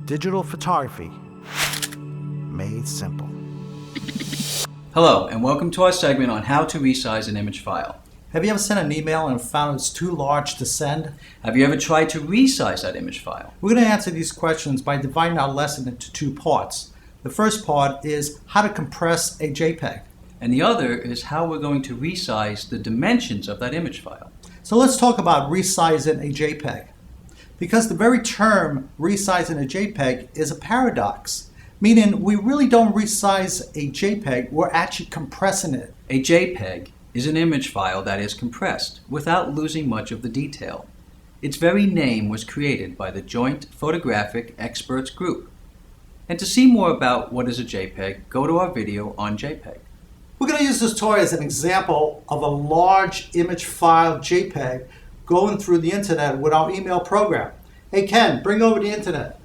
Digital photography made simple. Hello, and welcome to our segment on how to resize an image file. Have you ever sent an email and found it's too large to send? Have you ever tried to resize that image file? We're going to answer these questions by dividing our lesson into two parts. The first part is how to compress a JPEG. And the other is how we're going to resize the dimensions of that image file. So let's talk about resizing a JPEG. Because the very term resizing a JPEG is a paradox, meaning we really don't resize a JPEG, we're actually compressing it. A JPEG is an image file that is compressed without losing much of the detail. Its very name was created by the Joint Photographic Experts Group. And to see more about what is a JPEG, go to our video on JPEG. We're going to use this toy as an example of a large image file JPEG going through the internet with our email program. Hey Ken, bring over the internet.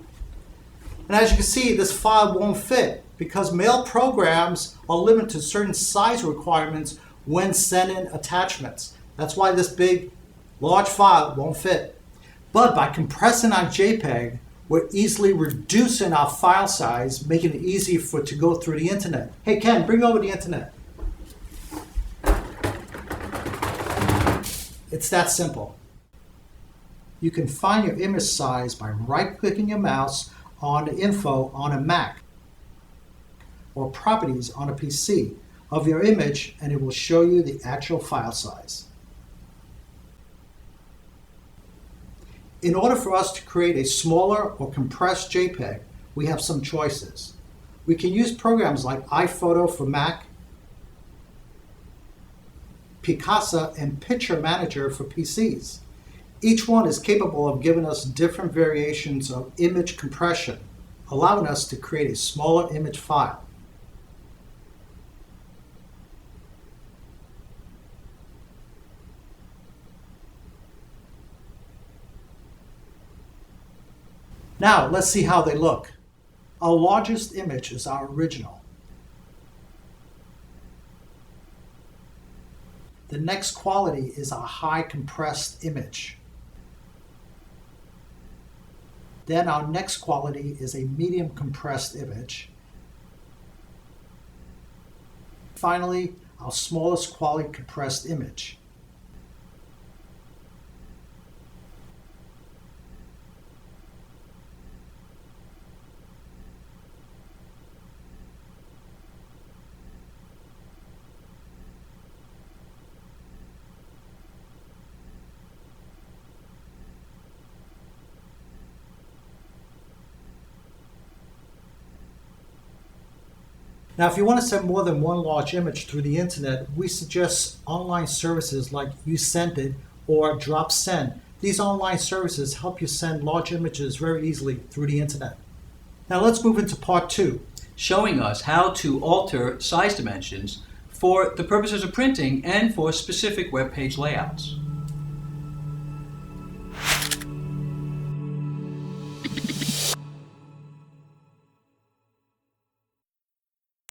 And as you can see, this file won't fit because mail programs are limited to certain size requirements when sending attachments. That's why this big, large file won't fit. But by compressing our JPEG, we're easily reducing our file size, making it easy for it to go through the internet. Hey Ken, bring over the internet. It's that simple. You can find your image size by right-clicking your mouse on the info on a Mac or properties on a PC of your image, and it will show you the actual file size. In order for us to create a smaller or compressed JPEG, we have some choices. We can use programs like iPhoto for Mac, Picasa, and Picture Manager for PCs. Each one is capable of giving us different variations of image compression, allowing us to create a smaller image file. Now, let's see how they look. Our largest image is our original. The next quality is our high compressed image. Then our next quality is a medium compressed image. Finally, our smallest quality compressed image. Now, if you want to send more than one large image through the internet, we suggest online services like YouSendIt or DropSend. These online services help you send large images very easily through the internet. Now let's move into part 2. Showing us how to alter size dimensions for the purposes of printing and for specific web page layouts.